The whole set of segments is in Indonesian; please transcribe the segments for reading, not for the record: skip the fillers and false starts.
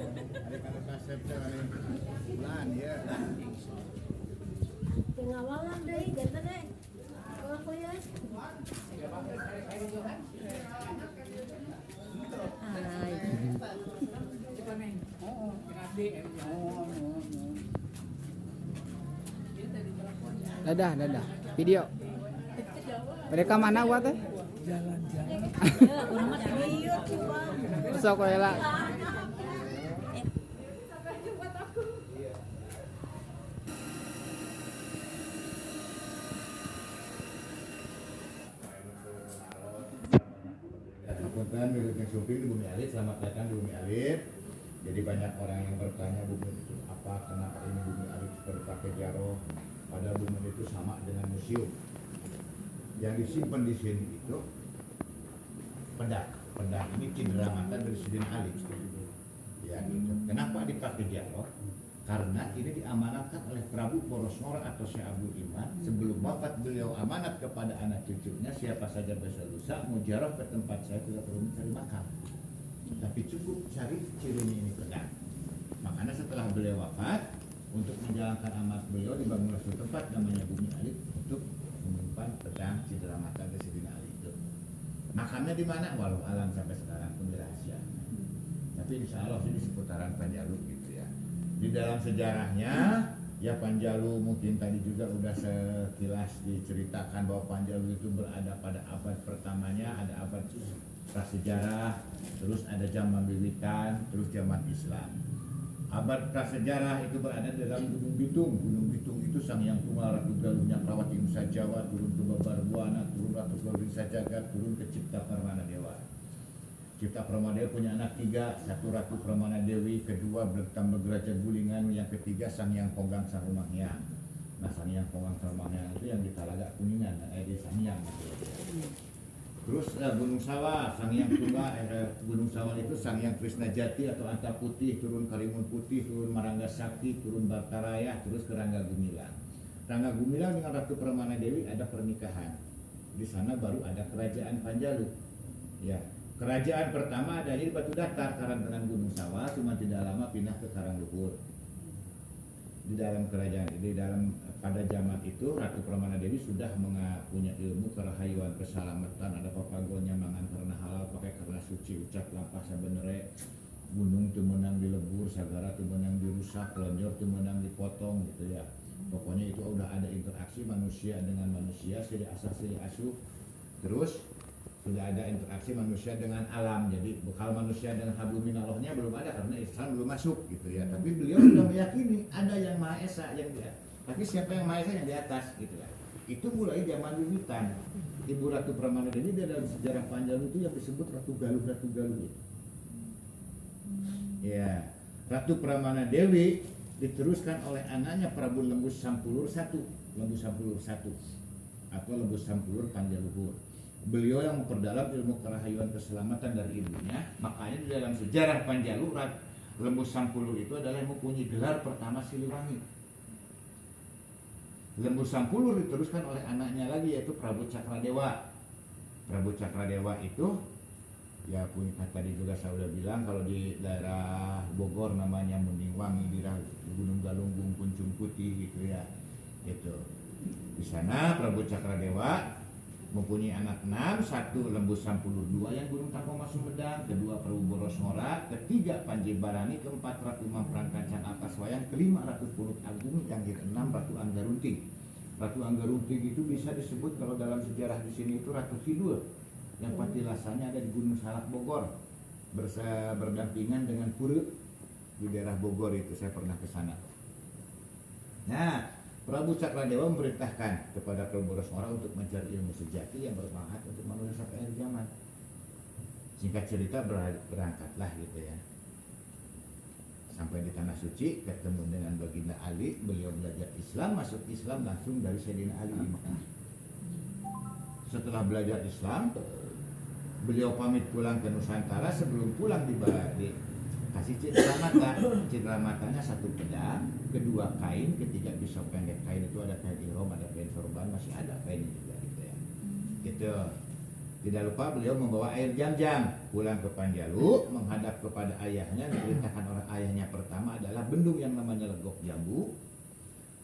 Hari kalau kasep bulan ya. Pengawalan deh, jangan deh. Kalau kuliah. Dadah. Video. Mereka mana gua teh? Jalan-jalan. Ya, urang mah serius coba. Sok we lah. Kemudian miliknya Suping di Bumi Alit, selamat datang di Bumi Alit. Jadi banyak orang yang bertanya Bumi itu apa, kenapa ini Bumi Alit berpakai jaro, padahal Bumi itu sama dengan museum. Yang disimpan di sini itu pedang ini cindera mata dari Sidin Ali. Ya gitu. Kenapa dipakai jaro? Karena ini diamanatkan oleh Prabu Porosmora atau Syekh Abdul Iman. Sebelum wafat beliau amanat kepada anak cucunya, siapa saja bisa lusa mujarab ke tempat saya tidak perlu mencari makam, tapi cukup cari cirinya ini pedang. Makanya setelah beliau wafat, untuk menjalankan amanat beliau dibangunlah suatu tempat namanya Bumi Alit untuk menyimpan pedang cindera mata dari Sidin Ali itu. Makamnya di mana? Walau alam sampai sekarang pun rahasia. Tapi insya Allah ini seputaran Panjalu gitu ya. Di dalam sejarahnya ya Panjalu mungkin tadi juga udah sekilas diceritakan bahwa Panjalu itu berada pada abad pertamanya, ada abad prasejarah, terus ada zaman Wiwitan, terus zaman Islam. Abad prasejarah itu berada di dalam Gunung Bitung. Gunung Bitung itu sang yang tunggal Ratu Galuh Nyakrawati Nusa Jawa, turun ke Babarbuana, turun Ratu Galuh Sajagat, turun ke Cipta Parmana Dewa. Cipta Parmana punya anak 3, satu Ratu Pramana Dewi, kedua Bertam Begraja Gulingan, yang ketiga Sang Hyang Ponggang Sarumanghyang. Nah, Sang Hyang Ponggang Sarumanghyang itu yang di Talaga Kuningan, di Sang Hyang. Terus Gunung Sawah, Sang Hyang Tunggal, Gunung Sawah itu Sang Hyang Krisna Jati atau Anta Putih, turun Karimun Putih, turun Marangga Sakti, turun Bartaraya, terus ke Rangga Gumilang. Rangga Gumilang dengan Ratu Pramana Dewi ada pernikahan. Di sana baru ada kerajaan Panjalu. Ya. Kerajaan pertama ada di Batu Datar, Karangtengan Gunung Sawah, cuma tidak lama pindah ke Karangluhur. Di dalam kerajaan ini, pada zaman itu Ratu Pramana Dewi sudah punya ilmu kerahayuan keselamatan, ada papagolnya mangan karena halal, pakai karena suci, ucap lampah sabenere, gunung temenang dilebur, sagara temenang dirusak, lonjor temenang dipotong gitu ya. Pokoknya itu udah ada interaksi manusia dengan manusia, silih asah silih asuh. Terus sudah ada interaksi manusia dengan alam. Jadi bekal manusia dengan hablum minallahnya belum ada karena Islam belum masuk gitu ya. Tapi beliau sudah meyakini ada yang Maha Esa yang dia. Tapi siapa yang Maha Esa yang di atas gitu ya. Itu mulai zaman Wiwitan. Ibu Ratu Pramana Dewi dalam sejarah Panjalu itu yang disebut Ratu Galuh gitu. Ya, Ratu Pramana Dewi diteruskan oleh anaknya Prabu Lembus Sampulur I, atau Lembus Sampulur Panjaluhur. Beliau yang memperdalam ilmu kerahayuan keselamatan dari ibunya. Makanya di dalam sejarah Panjalu, Lembus Sampulur itu adalah yang mempunyai gelar pertama Siliwangi. Lembus Sampulur diteruskan oleh anaknya lagi, yaitu Prabu Cakradewa. Prabu Cakradewa itu ya punya, tadi juga saya udah bilang, kalau di daerah Bogor namanya Mundingwangi, di Gunung Galunggung, Puncung Putih gitu ya. Gitu. Di sana Prabu Cakradewa mempunyai anak 6, satu Lembus Sampulur, 2 yang Gunung Tampomas Sumedang, kedua Prabu Borosmora, ketiga Panji Barani, keempat Ratu Mamprangkacan Atas Wayang, kelima Ratu Pulut Agung, yang keenam Ratu Anggarunting. Ratu Anggarunting itu bisa disebut kalau dalam sejarah di sini itu Ratu Kidul, yang patilasannya ada di Gunung Salak Bogor, berdampingan dengan Pura di daerah Bogor itu, saya pernah ke sana. Nah, Prabu Cakradewa memerintahkan kepada Prabu Borosmora untuk mencari ilmu sejati yang bermanfaat untuk manusia sampai akhir zaman. Singkat cerita berangkatlah gitu ya. Sampai di Tanah Suci ketemu dengan Baginda Ali, beliau belajar Islam, masuk Islam langsung dari Sayyidina Ali di Mekah. Setelah belajar Islam, beliau pamit pulang ke Nusantara. Sebelum pulang kasih cindera mata. Cindera matanya satu pedang, kedua kain, ketiga pisau pendek. Kain itu ada kain ihram, ada kain sorban, masih ada kainnya juga gitu ya. Gitu. Tidak lupa beliau membawa air jam-jam pulang ke Panjalu, menghadap kepada ayahnya, diperintahkan oleh ayahnya pertama adalah bendung yang namanya legok jambu.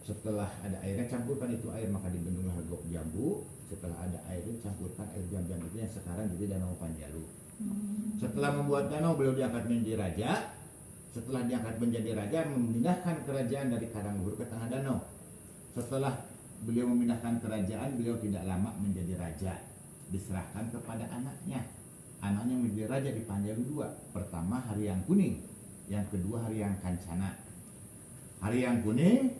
Setelah ada airnya, campurkan itu air, maka dibendunglah legok jambu. Setelah ada air, campurkan air jam-jam itu yang sekarang jadi Danau Panjalu. Setelah membuat danau, beliau diangkat menjadi raja. Setelah diangkat menjadi raja, memindahkan kerajaan dari Karangluhur ke tengah danau. Setelah beliau memindahkan kerajaan, beliau tidak lama menjadi raja, diserahkan kepada anaknya. Anaknya menjadi raja di Panjalu dua. Pertama Haryang Kuning, yang kedua Haryang Kancana. Haryang Kuning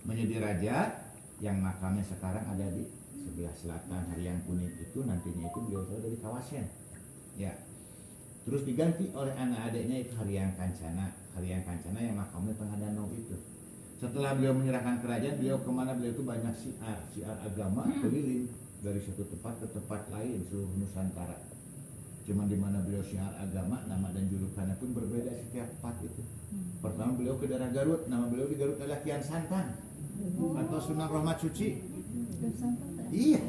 menjadi raja, yang makamnya sekarang ada di sebelah selatan. Haryang Kuning itu nantinya itu beliau dari Kawasen. Ya. Terus diganti oleh anak adiknya itu Haryang Kancana. Haryang Kancana yang makamnya tengah danau itu. Setelah beliau menyerahkan kerajaan, beliau kemana beliau itu banyak siar agama keliling dari satu tempat ke tempat lain seluruh Nusantara. Cuman di mana beliau siar agama, nama dan julukannya pun berbeda setiap tempat itu. Pertama beliau ke daerah Garut, nama beliau di Garut adalah Kian Santang atau Sunan Rahmat Suci. Iya.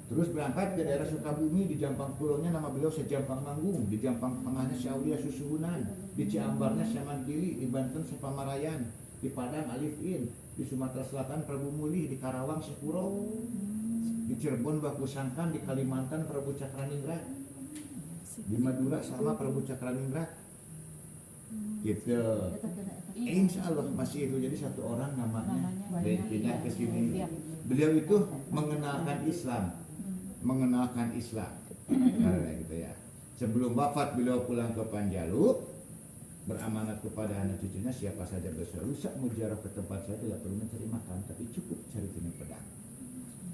Terus berangkat ke daerah Sukabumi, di Jampang Kulonnya nama beliau Sejampang Manggung, di Jampang Tengahnya Syaulia Susuhunan, di Ciambarnya Syamantili, di Banten Sepamarayan, di Padang Alifin, di Sumatera Selatan Prabu Mulih, di Karawang Sepuro, di Cirebon Baku Sangkan, di Kalimantan Prabu Cakraningrat, di Madura sama Prabu Cakraningrat. Gitu. Insya Allah masih itu, jadi satu orang namanya pindah ke sini. Beliau itu mengenalkan Islam. Karena gitu ya. Sebelum wafat beliau pulang ke Panjalu, beramanat kepada anak cucunya, siapa saja berusaha mujarab ke tempat saya tidak perlu mencari makan, tapi cukup cari sini pedang.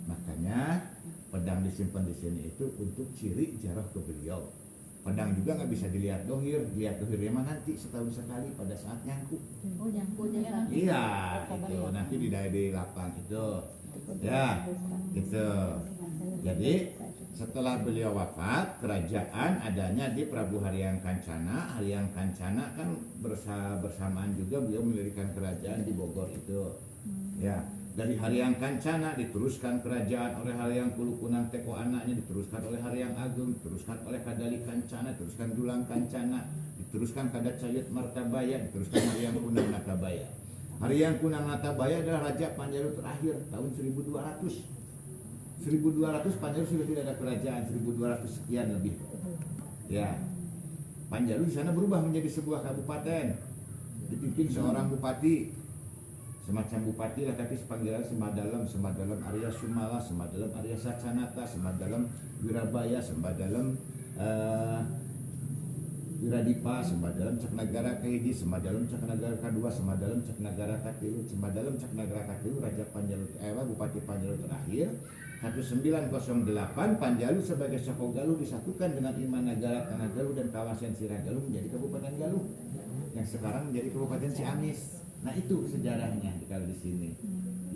Makanya pedang disimpan di sini itu untuk ciri jarah ke beliau. Pedang juga nggak bisa dilihat dohir, lihat dohirnya mah nanti setahun sekali pada saat nyangkut. Oh, nyangkutnya. Iya, itu nanti di daerah di lapang itu. Ya, gitu. Jadi setelah beliau wafat, kerajaan adanya di Prabu Haryang Kancana. Haryang Kancana kan bersamaan juga beliau mendirikan kerajaan di Bogor itu. Ya, dari Haryang Kancana diteruskan kerajaan oleh Haryang Kulukunang Teko anaknya, diteruskan oleh Haryang Agung, diteruskan oleh Kadali Kancana, diteruskan Dulang Kancana, diteruskan Kadat Cayut Martabaya, diteruskan Haryang Kunang Natabaya. Haryang Kunang Natabaya adalah raja Panjalu terakhir tahun 1200. 1200 Panjalu sudah tidak ada kerajaan, 1200 sekian lebih. Ya, Panjalu di sana berubah menjadi sebuah kabupaten, dipimpin seorang bupati, semacam bupati lah, tapi panggilan Semadalam, Semadalam Arya Sumala, Semadalam Arya Sacanata, Semadalam Wirabaya, Semadalam Wiradipa, Semadalam Caknagara Kahiji, Semadalam Caknagara Kedua, Semadalam Caknagara Katilu, Semadalam Caknagara Katilu, Raja Panjalu, Bupati Panjalu terakhir. 1908 Panjalu sebagai Soko Galuh disatukan dengan Imanagara, Tanah Galuh dan kawasan Sirah Galuh menjadi Kabupaten Galuh yang sekarang menjadi Kabupaten Ciamis. Nah itu sejarahnya kalau di sini.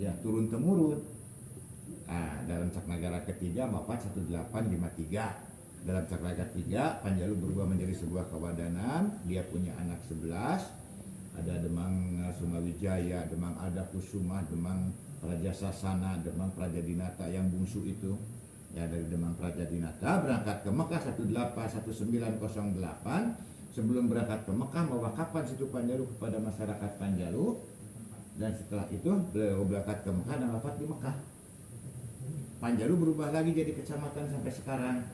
Ya turun temurun. Nah, dalam Caknagara ketiga wafat 1853. Dalam Caknagara ketiga Panjalu berubah menjadi sebuah kewadanan. Dia punya anak 11. Ada Demang Sumawijaya, Demang Ada Kusuma, Demang Praja Sasana, Demang Praja Dinata yang bungsu itu. Ya dari Demang Praja Dinata berangkat ke Mekah 1908. Sebelum berangkat ke Mekah mewakafkan situ Panjalu kepada masyarakat Panjalu, dan setelah itu beliau berangkat ke Mekah dan wafat di Mekah. Panjalu berubah lagi jadi kecamatan sampai sekarang.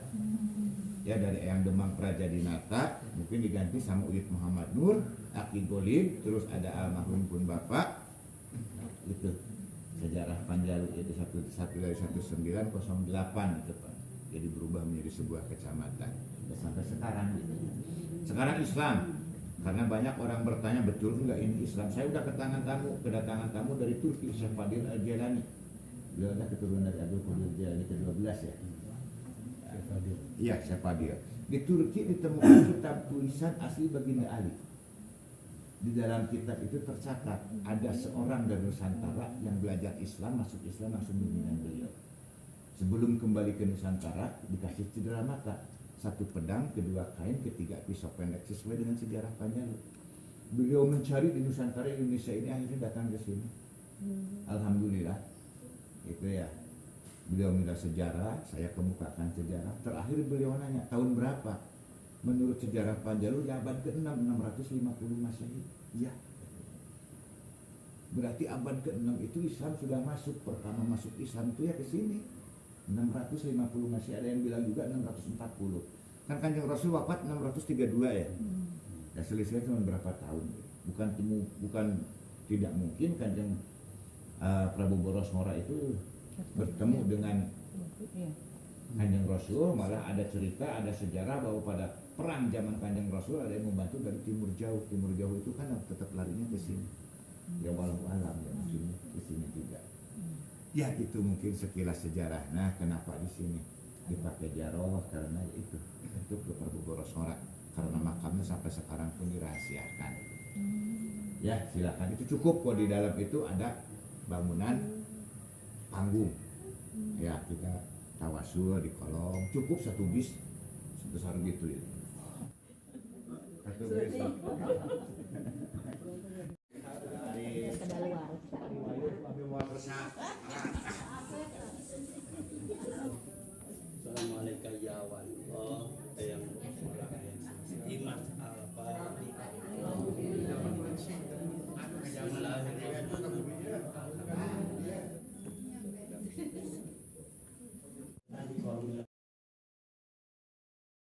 Ya dari Eyang Demang Praja Dinata mungkin diganti sama Uyut Muhammad Nur, Aki Golib, terus ada almarhum pun Bapak. Gitu. Sejarah Panjalu itu satu dari 1908 itu Pak. Jadi berubah menjadi sebuah kecamatan. Dan sampai sekarang gitu. Sekarang Islam, karena banyak orang bertanya betul enggak ini Islam. Saya udah kedatangan tamu dari Turki, Syekh Fadil Al-Jalani. Beliau adalah keturunan dari Abdul Qadir Jalani ke-12 ya. Iya, Syekh Fadil. Di Turki ditemukan kitab tulisan asli Baginda Ali. Di dalam kitab itu tercatat ada seorang dari Nusantara yang belajar Islam, masuk Islam langsung bimbingan beliau. Sebelum kembali ke Nusantara dikasih cedera mata. 1 pedang, 2 kain, 3 pisau pendek sesuai dengan sejarah Panjalu. Beliau mencari di Nusantara Indonesia ini akhirnya datang ke sini. Alhamdulillah. Itu ya. Beliau minta sejarah, saya kemukakan sejarah. Terakhir beliau nanya, tahun berapa? Menurut sejarah Panjalu, ya abad ke-6, 650 Masehi. Iya. Berarti abad ke-6 itu Islam sudah masuk. Pertama masuk Islam itu ya ke sini. 650 Masehi, ada yang bilang juga 640. Kan Kanjeng Rasul wafat 632 ya. Ya selisihnya cuma berapa tahun. Bukan tidak mungkin Kanjeng Prabu Boros Ngora itu bertemu dengan Kanjeng Rasul, malah ada cerita, ada sejarah bahwa pada perang zaman Kanjeng Rasul ada yang membantu dari timur jauh. Timur jauh itu kan tetap larinya ke sini. Ya walau alam ya mungkin ke sini juga. Ya itu mungkin sekilas sejarah. Nah, kenapa di sini dipakai Jaroh? Karena itu untuk Prabu Boros Ngora, karena makamnya sampai sekarang pun dirahasiakan. Ya silakan, itu cukup kok. Di dalam itu ada bangunan panggung. Ya kita tawasul di kolong, cukup satu bis sebesar gitu ya. Satu bis.